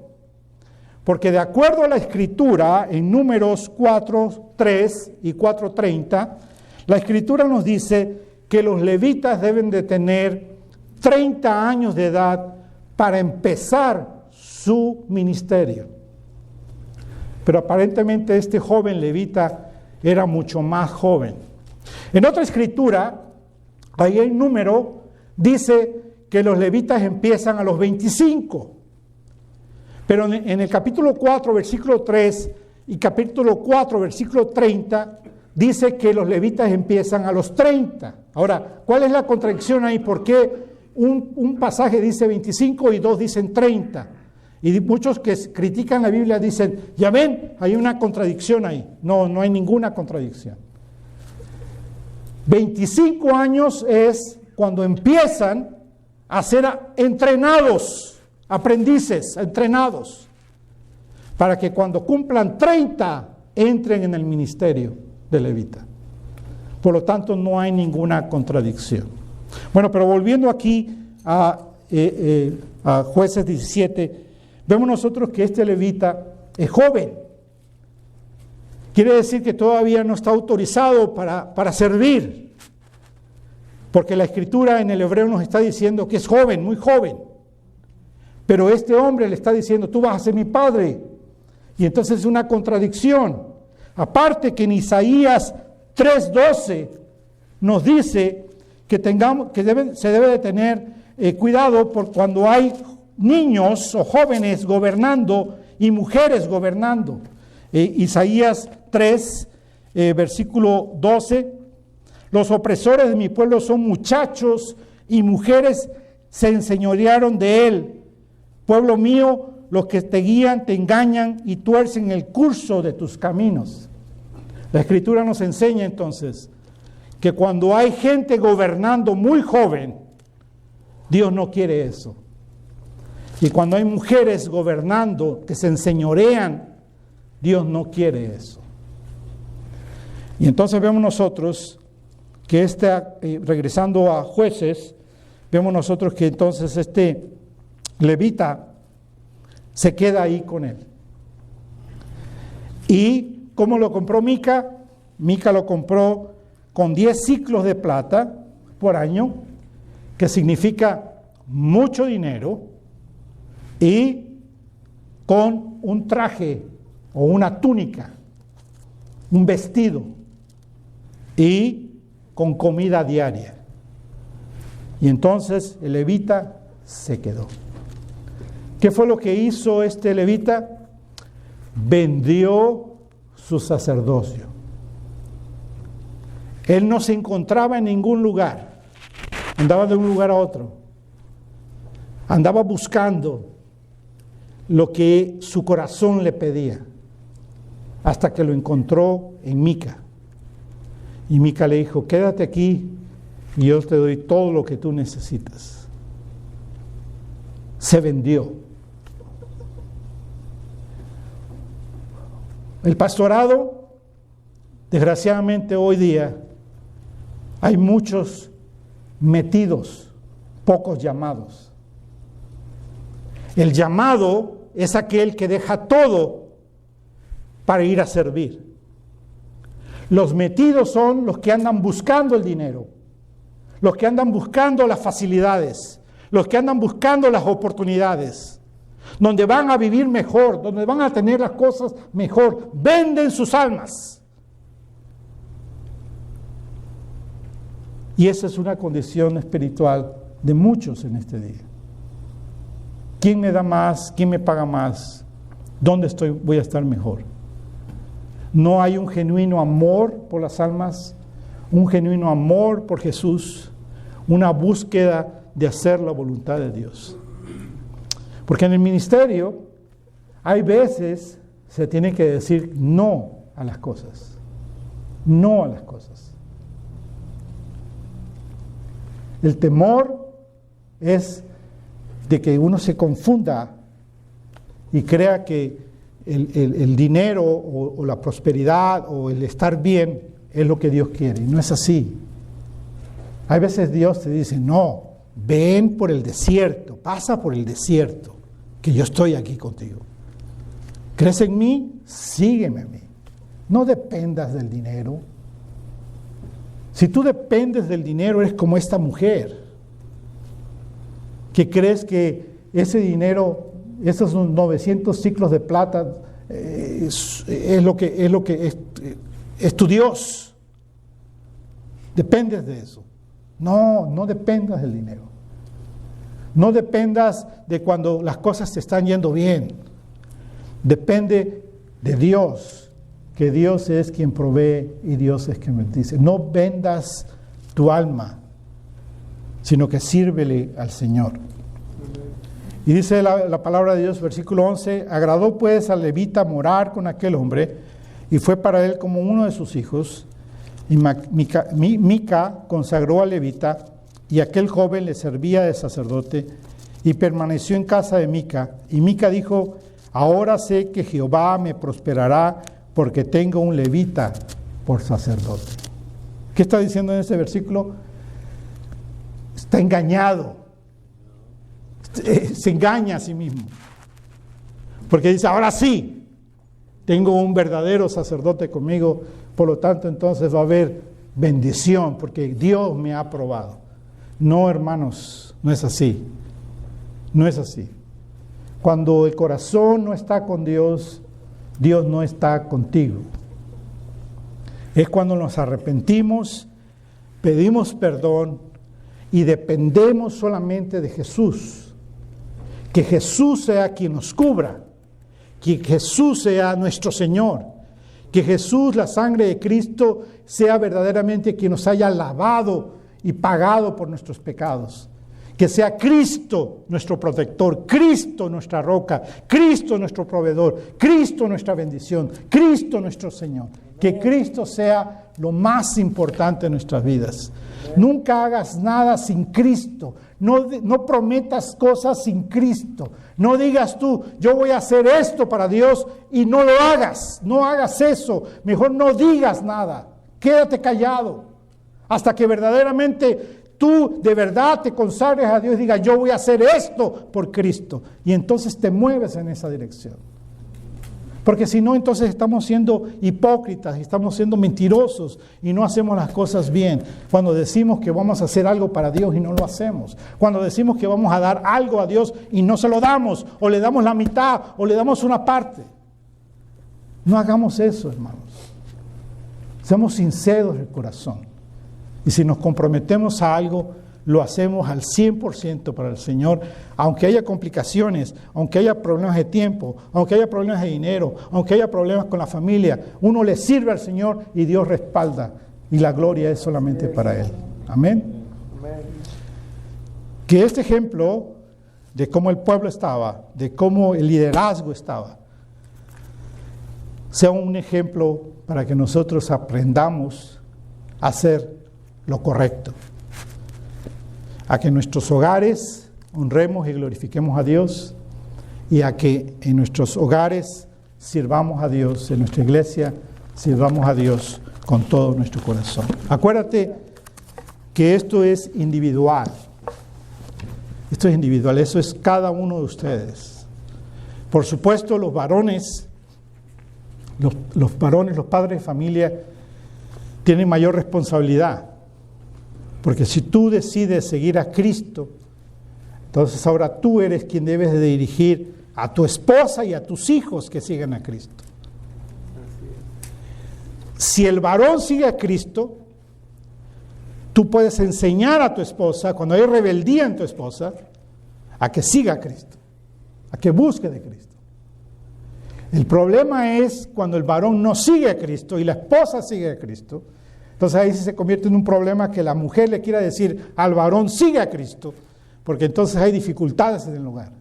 porque de acuerdo a la escritura en Números 4:3 y 4:30, la escritura nos dice que los levitas deben de tener 30 años de edad para empezar su ministerio. Pero aparentemente este joven levita era mucho más joven. En otra escritura, ahí en Número, dice que los levitas empiezan a los 25. Pero en el capítulo 4, versículo 3 y capítulo 4, versículo 30, dice que los levitas empiezan a los 30. Ahora, ¿cuál es la contradicción ahí? ¿Por qué un pasaje dice 25 y dos dicen 30? Y muchos que critican la Biblia dicen, ya ven, hay una contradicción ahí. No, no hay ninguna contradicción. 25 años es cuando empiezan a ser entrenados, aprendices, entrenados, para que cuando cumplan 30 entren en el ministerio de levita. Por lo tanto, no hay ninguna contradicción. Bueno, pero volviendo aquí a Jueces 17, vemos nosotros que este levita es joven. Quiere decir que todavía no está autorizado para servir, porque la Escritura en el hebreo nos está diciendo que es joven, muy joven. Pero este hombre le está diciendo, tú vas a ser mi padre. Y entonces es una contradicción. Aparte que en Isaías 3:12 nos dice que se debe de tener cuidado por cuando hay niños o jóvenes gobernando y mujeres gobernando. Isaías 3, versículo 12, los opresores de mi pueblo son muchachos y mujeres se enseñorearon de él. Pueblo mío, los que te guían te engañan y tuercen el curso de tus caminos. La Escritura nos enseña entonces que cuando hay gente gobernando muy joven, Dios no quiere eso. Y cuando hay mujeres gobernando que se enseñorean, Dios no quiere eso. Y entonces vemos nosotros que regresando a Jueces, vemos nosotros que entonces este levita se queda ahí con él. ¿Y cómo lo compró Mica? Mica lo compró con 10 ciclos de plata por año, que significa mucho dinero, y con un traje o una túnica, un vestido, y con comida diaria. Y entonces el levita se quedó. ¿Qué fue lo que hizo este levita? Vendió su sacerdocio. Él no se encontraba en ningún lugar, andaba de un lugar a otro, andaba buscando lo que su corazón le pedía, hasta que lo encontró en Mica. Y Mica le dijo, quédate aquí y yo te doy todo lo que tú necesitas. Se vendió. El pastorado, desgraciadamente hoy día, hay muchos metidos, pocos llamados. El llamado es aquel que deja todo para ir a servir. Los metidos son los que andan buscando el dinero, los que andan buscando las facilidades, los que andan buscando las oportunidades, donde van a vivir mejor, donde van a tener las cosas mejor, venden sus almas. Y esa es una condición espiritual de muchos en este día. ¿Quién me da más? ¿Quién me paga más? ¿Dónde voy a estar mejor? No hay un genuino amor por las almas, un genuino amor por Jesús, una búsqueda de hacer la voluntad de Dios. Porque en el ministerio hay veces se tiene que decir no a las cosas. No a las cosas. El temor es de que uno se confunda y crea que el dinero o la prosperidad o el estar bien es lo que Dios quiere. No es así. Hay veces Dios te dice, no, ven por el desierto, pasa por el desierto, que yo estoy aquí contigo. ¿Crees en mí? Sígueme a mí. No dependas del dinero. Si tú dependes del dinero, eres como esta mujer, que crees que ese dinero, esos 900 ciclos de plata, es tu Dios. Dependes de eso. No dependas del dinero. No dependas de cuando las cosas te están yendo bien. Depende de Dios, que Dios es quien provee y Dios es quien bendice. No vendas tu alma, sino que sírvele al Señor. Y dice la palabra de Dios, versículo 11, agradó pues al levita morar con aquel hombre, y fue para él como uno de sus hijos. Y Mica consagró al levita, y aquel joven le servía de sacerdote, y permaneció en casa de Mica. Y Mica dijo, ahora sé que Jehová me prosperará, porque tengo un levita por sacerdote. ¿Qué está diciendo en ese versículo? Está engañado. Se engaña a sí mismo. Porque dice, ahora sí, tengo un verdadero sacerdote conmigo, por lo tanto entonces va a haber bendición, porque Dios me ha aprobado. No, hermanos, no es así. No es así. Cuando el corazón no está con Dios, Dios no está contigo. Es cuando nos arrepentimos, pedimos perdón y dependemos solamente de Jesús. Que Jesús sea quien nos cubra, que Jesús sea nuestro Señor, que Jesús, la sangre de Cristo, sea verdaderamente quien nos haya lavado y pagado por nuestros pecados. Que sea Cristo nuestro protector, Cristo nuestra roca, Cristo nuestro proveedor, Cristo nuestra bendición, Cristo nuestro Señor. Que Cristo sea lo más importante en nuestras vidas. Nunca hagas nada sin Cristo. No prometas cosas sin Cristo. No digas tú, yo voy a hacer esto para Dios y no lo hagas. No hagas eso. Mejor no digas nada. Quédate callado hasta que verdaderamente tú de verdad te consagres a Dios y digas, yo voy a hacer esto por Cristo. Y entonces te mueves en esa dirección. Porque si no, entonces estamos siendo hipócritas, y estamos siendo mentirosos y no hacemos las cosas bien. Cuando decimos que vamos a hacer algo para Dios y no lo hacemos. Cuando decimos que vamos a dar algo a Dios y no se lo damos, o le damos la mitad, o le damos una parte. No hagamos eso, hermanos. Seamos sinceros de corazón. Y si nos comprometemos a algo, lo hacemos al 100% para el Señor, aunque haya complicaciones, aunque haya problemas de tiempo, aunque haya problemas de dinero, aunque haya problemas con la familia, uno le sirve al Señor y Dios respalda, y la gloria es solamente para Él. Amén. Que este ejemplo de cómo el pueblo estaba, de cómo el liderazgo estaba, sea un ejemplo para que nosotros aprendamos a hacer lo correcto. A que en nuestros hogares honremos y glorifiquemos a Dios, y a que en nuestros hogares sirvamos a Dios, en nuestra iglesia sirvamos a Dios con todo nuestro corazón. Acuérdate que esto es individual. Esto es individual, eso es cada uno de ustedes. Por supuesto, los varones, los padres de familia, tienen mayor responsabilidad. Porque si tú decides seguir a Cristo, entonces ahora tú eres quien debes de dirigir a tu esposa y a tus hijos que sigan a Cristo. Si el varón sigue a Cristo, tú puedes enseñar a tu esposa, cuando hay rebeldía en tu esposa, a que siga a Cristo, a que busque de Cristo. El problema es cuando el varón no sigue a Cristo y la esposa sigue a Cristo. Entonces ahí se convierte en un problema que la mujer le quiera decir al varón, sigue a Cristo, porque entonces hay dificultades en el hogar.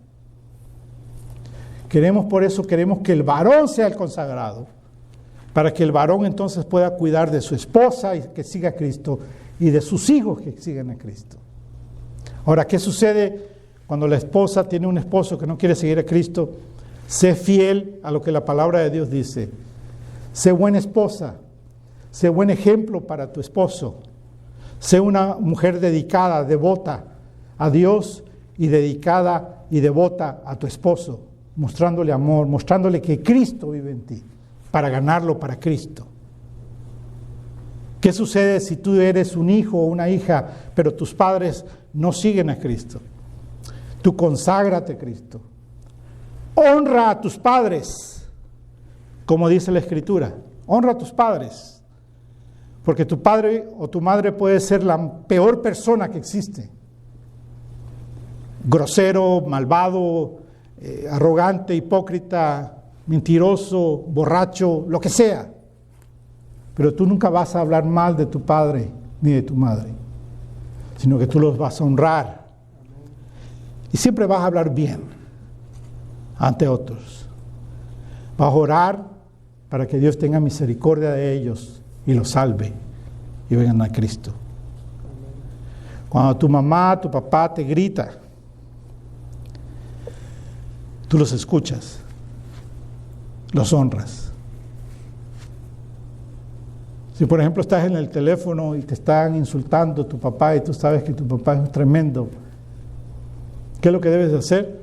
Por eso queremos que el varón sea el consagrado, para que el varón entonces pueda cuidar de su esposa y que siga a Cristo, y de sus hijos que sigan a Cristo. Ahora, ¿qué sucede cuando la esposa tiene un esposo que no quiere seguir a Cristo? Sé fiel a lo que la palabra de Dios dice. Sé buena esposa. Sé buen ejemplo para tu esposo. Sé una mujer dedicada, devota a Dios y dedicada y devota a tu esposo, mostrándole amor, mostrándole que Cristo vive en ti, para ganarlo para Cristo. ¿Qué sucede si tú eres un hijo o una hija, pero tus padres no siguen a Cristo? Tú conságrate a Cristo. Honra a tus padres, como dice la Escritura. Honra a tus padres. Porque tu padre o tu madre puede ser la peor persona que existe. Grosero, malvado, arrogante, hipócrita, mentiroso, borracho, lo que sea. Pero tú nunca vas a hablar mal de tu padre ni de tu madre, sino que tú los vas a honrar. Y siempre vas a hablar bien ante otros. Vas a orar para que Dios tenga misericordia de ellos y los salve y vengan a Cristo. Cuando tu mamá, tu papá te grita, tú los escuchas, los honras. Si por ejemplo estás en el teléfono y te están insultando tu papá y tú sabes que tu papá es tremendo, ¿qué es lo que debes de hacer?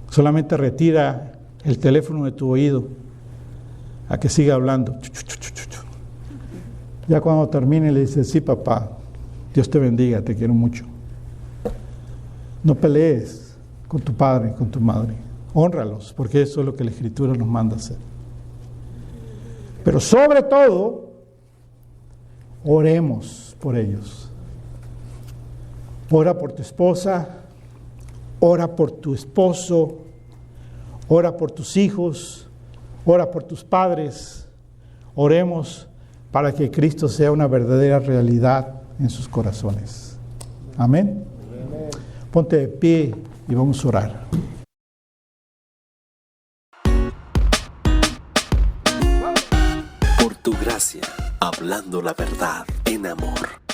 Solamente retira el teléfono de tu oído a que siga hablando. Ya cuando termine le dices, sí papá, Dios te bendiga, te quiero mucho. No pelees con tu padre, con tu madre. Hónralos, porque eso es lo que la Escritura nos manda hacer. Pero sobre todo, oremos por ellos. Ora por tu esposa, ora por tu esposo, ora por tus hijos, ora por tus padres. Oremos para que Cristo sea una verdadera realidad en sus corazones. Amén. Ponte de pie y vamos a orar. Por tu gracia, hablando la verdad en amor.